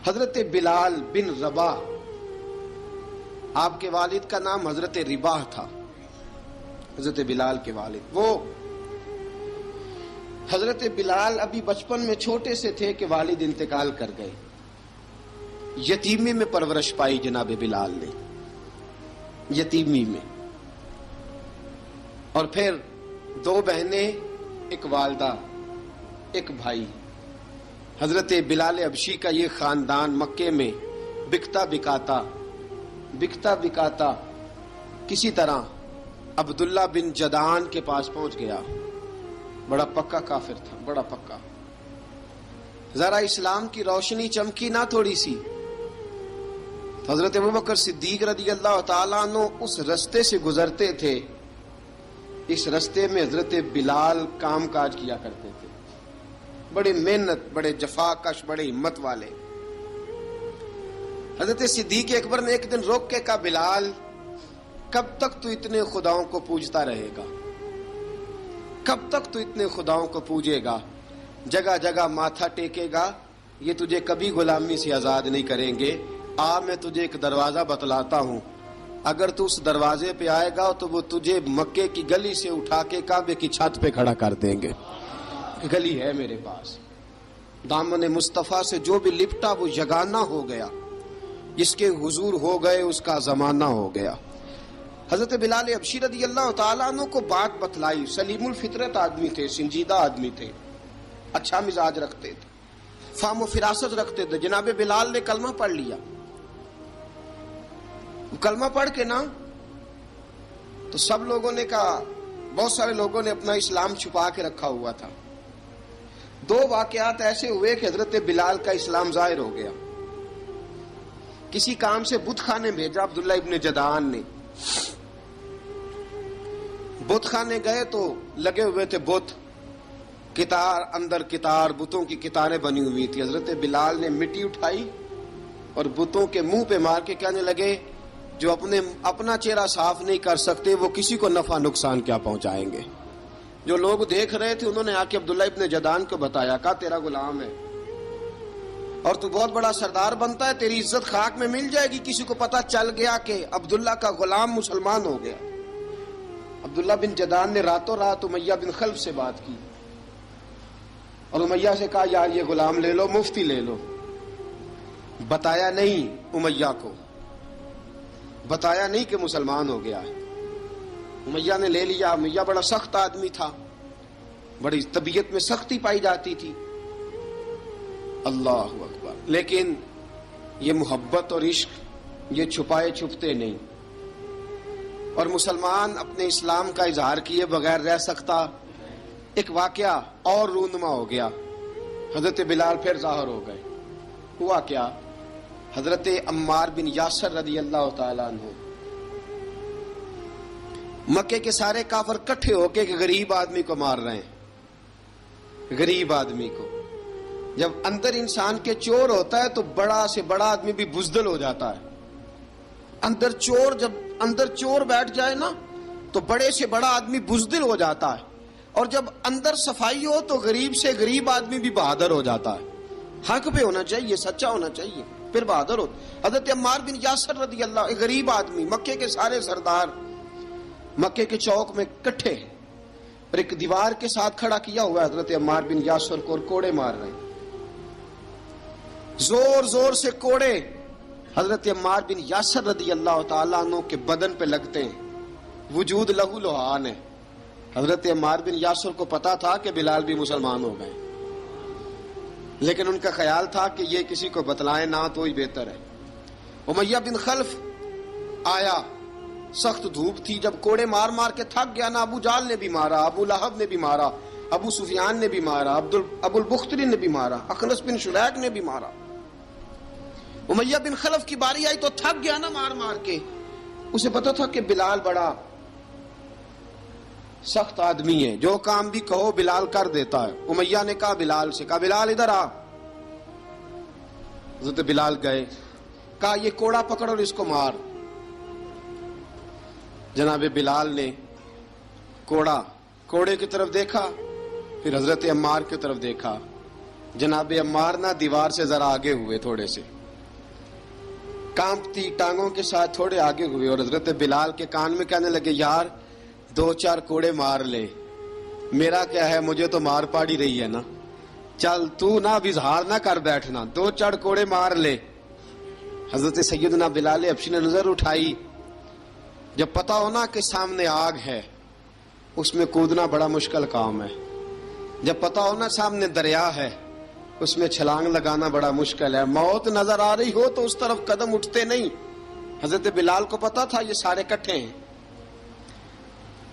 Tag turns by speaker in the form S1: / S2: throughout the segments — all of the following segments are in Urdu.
S1: حضرت بلال بن رباح، آپ کے والد کا نام حضرت رباح تھا، حضرت بلال کے والد۔ وہ حضرت بلال ابھی بچپن میں چھوٹے سے تھے کہ والد انتقال کر گئے، یتیمی میں پرورش پائی جناب بلال نے، یتیمی میں، اور پھر دو بہنیں، ایک والدہ، ایک بھائی۔ حضرت بلال حبشی کا یہ خاندان مکے میں بکتا بکاتا کسی طرح عبداللہ بن جدعان کے پاس پہنچ گیا۔ بڑا پکا کافر تھا، بڑا پکا۔ ذرا اسلام کی روشنی چمکی نہ تھوڑی سی، حضرت ابوبکر صدیق رضی اللہ تعالیٰ عنہ اس رستے سے گزرتے تھے، اس رستے میں حضرت بلال کام کاج کیا کرتے تھے، بڑے محنت، بڑے جفاکش، بڑے ہمت والے۔ حضرت صدیق اکبر نے ایک دن روک کے کہا، بلال کب تک تو اتنے خداؤں کو پوجتا رہے گا؟ کب تک تو اتنے خداؤں کو پوجے گا، جگہ جگہ ماتھا ٹیکے گا؟ یہ تجھے کبھی غلامی سے آزاد نہیں کریں گے۔ میں تجھے ایک دروازہ بتلاتا ہوں، اگر تو اس دروازے پہ آئے گا تو وہ تجھے مکے کی گلی سے اٹھا کے کعبے کی چھت پہ کھڑا کر دیں گے۔ گلی ہے میرے پاس، دامن مصطفیٰ سے جو بھی لپٹا وہ یگانہ ہو گیا، جس کے حضور ہو گئے اس کا زمانہ ہو گیا۔ حضرت بلال حبشی رضی اللہ تعالیٰ عنہ کو بات بتلائی، سلیم الفطرت آدمی تھے، سنجیدہ آدمی تھے، اچھا مزاج رکھتے تھے، فہم و فراست رکھتے تھے۔ جناب بلال نے کلمہ پڑھ لیا، کلمہ پڑھ کے نا تو سب لوگوں نے کہا، بہت سارے لوگوں نے اپنا اسلام چھپا کے رکھا ہوا تھا۔ دو واقعات ایسے ہوئے کہ حضرت بلال کا اسلام ظاہر ہو گیا۔ کسی کام سے بت خانے بھیجا عبداللہ ابن جدعان نے، بت خانے گئے تو لگے ہوئے تھے بت، کتار اندر کتار، بتوں کی کتاریں بنی ہوئی تھی۔ حضرت بلال نے مٹی اٹھائی اور بتوں کے منہ پہ مار کے کہنے لگے، جو اپنا چہرہ صاف نہیں کر سکتے وہ کسی کو نفع نقصان کیا پہنچائیں گے۔ جو لوگ دیکھ رہے تھے انہوں نے آ کے عبداللہ ابن جدعان کو بتایا، کہا تیرا غلام ہے اور تو بہت بڑا سردار بنتا ہے، تیری عزت خاک میں مل جائے گی کسی کو پتہ چل گیا کہ عبداللہ کا غلام مسلمان ہو گیا۔ عبداللہ بن جدعان نے راتوں رات امیہ بن خلف سے بات کی اور امیہ سے کہا، یار یہ غلام لے لو، مفتی لے لو۔ بتایا نہیں امیہ کو، بتایا نہیں کہ مسلمان ہو گیا ہے۔ امیہ نے لے لیا۔ امیہ بڑا سخت آدمی تھا، بڑی طبیعت میں سختی پائی جاتی تھی، اللہ اکبر، لیکن یہ محبت اور عشق یہ چھپائے چھپتے نہیں، اور مسلمان اپنے اسلام کا اظہار کیے بغیر رہ سکتا۔ ایک واقعہ اور رونما ہو گیا، حضرت بلال پھر ظاہر ہو گئے۔ ہوا کیا؟ حضرت عمار بن یاسر رضی اللہ تعالیٰ عنہ، مکے کے سارے کافر کٹھے ہو کے ایک غریب آدمی کو مار رہے ہیں، غریب آدمی کو۔ جب اندر انسان کے چور ہوتا ہے تو بڑا سے بڑا آدمی بھی بزدل ہو جاتا ہے۔ جب اندر چور بیٹھ جائے نا تو بڑے سے بڑا آدمی بزدل ہو جاتا ہے، اور جب اندر صفائی ہو تو غریب سے غریب آدمی بھی بہادر ہو جاتا ہے۔ حق پہ ہونا چاہیے، سچا ہونا چاہیے، پھر بہادر ہو۔ حضرت عمار بن یاسر رضی اللہ، ایک غریب آدمی، مکے کے سارے سردار مکے کے چوک میں کٹھے ہیں اور ایک دیوار کے ساتھ کھڑا کیا ہوا ہے حضرت عمار بن یاسر کو، اور کوڑے مار رہے ہیں، زور زور سے کوڑے حضرت عمار بن یاسر رضی اللہ تعالیٰ عنہ کے بدن پہ لگتے ہیں، وجود لہو لہان ہے۔ حضرت عمار بن یاسر کو پتا تھا کہ بلال بھی مسلمان ہو گئے، لیکن ان کا خیال تھا کہ یہ کسی کو بتلائیں نہ تو ہی بہتر ہے۔ امیہ بن خلف آیا، سخت دھوپ تھی، جب کوڑے مار مار کے تھک گیا نا، ابو جال نے بھی مارا، ابو لہب نے بھی مارا، ابو سفیان نے بھی مارا، ابو البختری نے بھی مارا، اخنس بن شلیک نے بھی مارا۔ امیہ بن خلف کی باری آئی تو تھک گیا نا مار مار کے، اسے پتا تھا کہ بلال بڑا سخت آدمی ہے، جو کام بھی کہو بلال کر دیتا ہے۔ امیہ نے کہا بلال سے، کہا بلال ادھر آ۔ حضرت بلال گئے، کہا یہ کوڑا پکڑ اور اس کو مار۔ جناب بلال نے کوڑے کی طرف دیکھا، پھر حضرت عمار کی طرف دیکھا۔ جناب عمار نہ دیوار سے ذرا آگے ہوئے تھوڑے سے، کانپتی ٹانگوں کے ساتھ تھوڑے آگے ہوئے اور حضرت بلال کے کان میں کہنے لگے یار 2-4 کوڑے مار لے، میرا کیا ہے، مجھے تو مار پاڑی رہی ہے نا، چل تو نہ اب اظہار نہ کر بیٹھنا، 2-4 کوڑے مار لے۔ حضرت سیدنا بلال حبشی نے نظر اٹھائی، جب پتا ہونا کہ سامنے آگ ہے اس میں کودنا بڑا مشکل کام ہے، جب پتا ہونا سامنے دریا ہے اس میں چھلانگ لگانا بڑا مشکل ہے، موت نظر آ رہی ہو تو اس طرف قدم اٹھتے نہیں۔ حضرت بلال کو پتا تھا یہ سارے کٹھے ہیں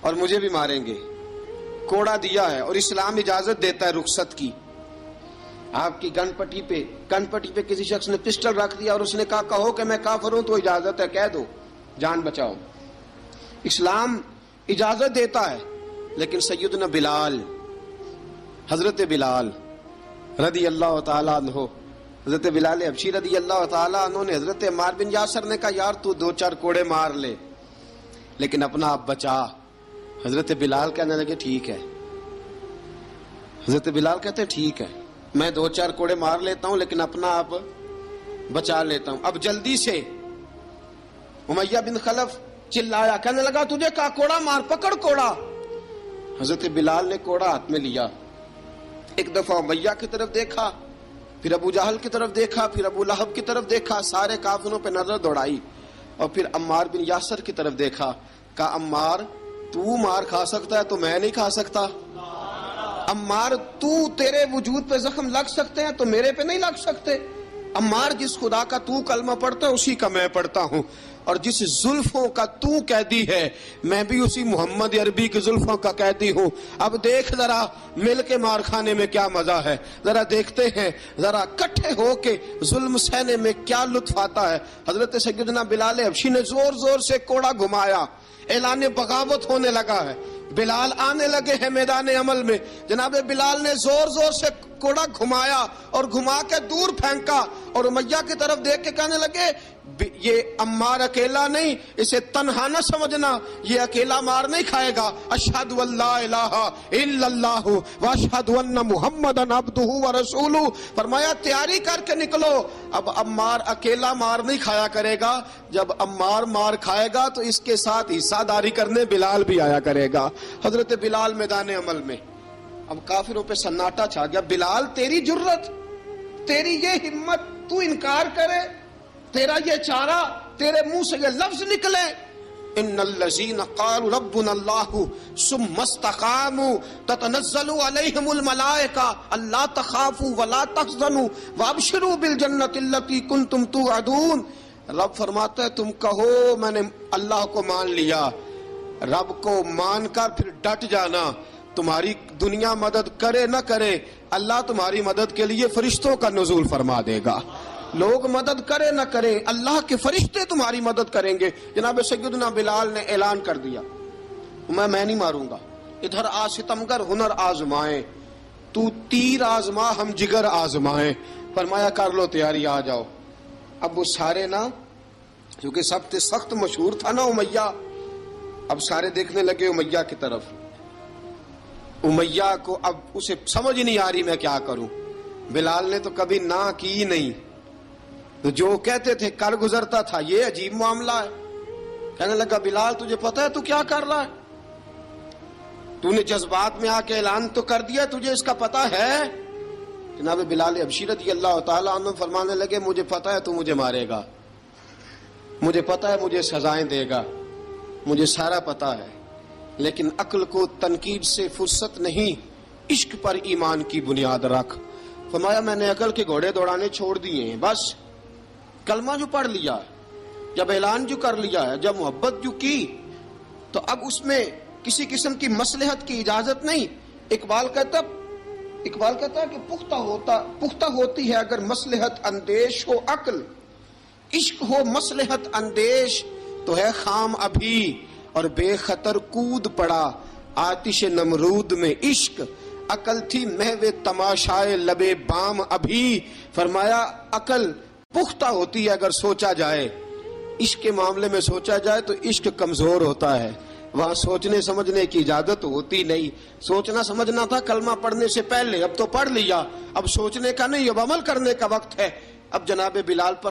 S1: اور مجھے بھی ماریں گے، کوڑا دیا ہے اور اسلام اجازت دیتا ہے رخصت کی۔ آپ کی گن پٹی پہ کسی شخص نے پسٹل رکھ دیا اور اس نے کہا کہو کہ میں کافر ہوں تو اجازت ہے، کہہ دو، جان بچاؤ، اسلام اجازت دیتا ہے۔ لیکن سیدنا بلال، حضرت بلال رضی اللہ تعالیٰ عنہ، حضرت بلال حبشی رضی اللہ تعالیٰ عنہ نے حضرت عمار بن یاسر نے کہا یار تو 2-4 کوڑے مار لے لیکن اپنا آپ بچا۔ حضرت بلال کہنے لگے ٹھیک ہے، حضرت بلال کہتے ٹھیک ہے میں 2-4 کوڑے مار لیتا ہوں لیکن اپنا آپ بچا لیتا ہوں۔ اب جلدی سے امیہ بن خلف چلایا، کہنے لگا تجھے کہا کوڑا مار، پکڑ کوڑا۔ حضرت بلال نے کوڑا ہاتھ میں لیا، ایک دفعہ امیہ کی طرف دیکھا، پھر ابو جہل کی طرف دیکھا، پھر ابو لہب کی طرف دیکھا، سارے کافروں پہ نظر دوڑائی اور پھر عمار بن یاسر کی طرف دیکھا، کہا عمار تو مار کھا سکتا ہے تو میں نہیں کھا سکتا، عمار تو تیرے وجود پہ زخم لگ سکتے ہیں تو میرے پہ نہیں لگ سکتے، عمار جس خدا کا تو کلمہ پڑھتا ہے اسی کا میں پڑھتا ہوں، اور جس زلفوں کا تو قیدی ہے میں بھی اسی محمد عربی کی زلفوں کا قیدی ہوں۔ اب دیکھ ذرا مل کے مار کھانے میں کیا مزہ ہے، ذرا دیکھتے ہیں ذرا کٹھے ہو کے ظلم سہنے میں کیا لطف آتا ہے۔ حضرت سیدنا بلال حبشی نے زور زور سے کوڑا گھمایا، اعلان بغاوت ہونے لگا ہے، بلال آنے لگے ہیں میدان عمل میں۔ جناب بلال نے زور زور سے کوڑا گھمایا اور گھما کے دور پھینکا اور امیہ کی طرف دیکھ کے کہنے لگے یہ عمار اکیلا نہیں، اسے تنہا نہ سمجھنا، یہ اکیلا مار نہیں کھائے گا۔ اشہد ان لا الہ الا اللہ واشہد ان محمدن عبدہ ورسولہ، فرمایا تیاری کر کے نکلو، اب عمار اکیلا مار نہیں کھایا کرے گا، جب عمار مار کھائے گا تو اس کے ساتھ حصہ داری کرنے بلال بھی آیا کرے گا۔ حضرت بلال میدان عمل میں، اب کافروں پہ سناٹا چھا گیا۔ بلال تیری جرت، تیری یہ ہمت، تو انکار کرے، تیرا یہ چارہ، تیرے منہ سے یہ لفظ نکلے، ان الذین قالوا ربنا اللہ ثم استقاموا تتنزل علیہم الملائکہ الا تخافوا ولا تحزنوا وابشروا بالجنۃ التی کنتم توعدون۔ رب فرماتا ہے تم کہو میں نے اللہ کو مان لیا، رب کو مان کر پھر ڈٹ جانا، تمہاری دنیا مدد کرے نہ کرے اللہ تمہاری مدد کے لیے فرشتوں کا نزول فرما دے گا، لوگ مدد کرے نہ کرے اللہ کے فرشتے تمہاری مدد کریں گے۔ جناب سیدنا بلال نے اعلان کر دیا میں نہیں ماروں گا، ادھر آ ستمگر ہنر آزمائیں، تو تیر آزما ہم جگر آزمائیں، فرمایا کر لو تیاری آ جاؤ۔ اب وہ سارے نا کیونکہ سب سے سخت مشہور تھا نا امیہ، اب سارے دیکھنے لگے امیہ کی طرف، امیہ کو اب اسے سمجھ نہیں آ رہی میں کیا کروں۔ بلال نے تو کبھی نہ کی نہیں، تو جو کہتے تھے کر گزرتا تھا، یہ عجیب معاملہ ہے۔ کہنے لگا بلال تجھے پتا ہے تو کیا کر رہا ہے، تو نے جذبات میں آ کے اعلان تو کر دیا، تجھے اس کا پتا ہے؟ جناب بلال حبشی رضی اللہ تعالیٰ عنہ فرمانے لگے مجھے پتا ہے تو مجھے مارے گا، مجھے پتا ہے مجھے سزائیں دے گا، مجھے سارا پتا ہے، لیکن عقل کو تنقید سے فرصت نہیں، عشق پر ایمان کی بنیاد رکھ۔ فرمایا میں نے عقل کے گھوڑے دوڑانے چھوڑ دیے ہیں، بس کلمہ جو پڑھ لیا، جب اعلان جو کر لیا ہے، جب محبت جو کی تو اب اس میں کسی قسم کی مصلحت کی اجازت نہیں۔ اقبال کہتا ہے کہ پختہ ہوتی ہے اگر مصلحت اندیش ہو عقل، عشق ہو مصلحت اندیش تو ہے خام ابھی، اور بے خطر کود پڑا آتش نمرود میں عشق، عقل تھی محو تماشائے لبے بام ابھی۔ فرمایا عقل پختہ ہوتی ہے اگر سوچا جائے، عشق کے معاملے میں سوچا جائے تو عشق کمزور ہوتا ہے، وہاں سوچنے سمجھنے کی اجازت ہوتی نہیں۔ سوچنا سمجھنا تھا کلمہ پڑھنے سے پہلے، اب تو پڑھ لیا، اب سوچنے کا نہیں، اب عمل کرنے کا وقت ہے۔ اب جناب بلال پر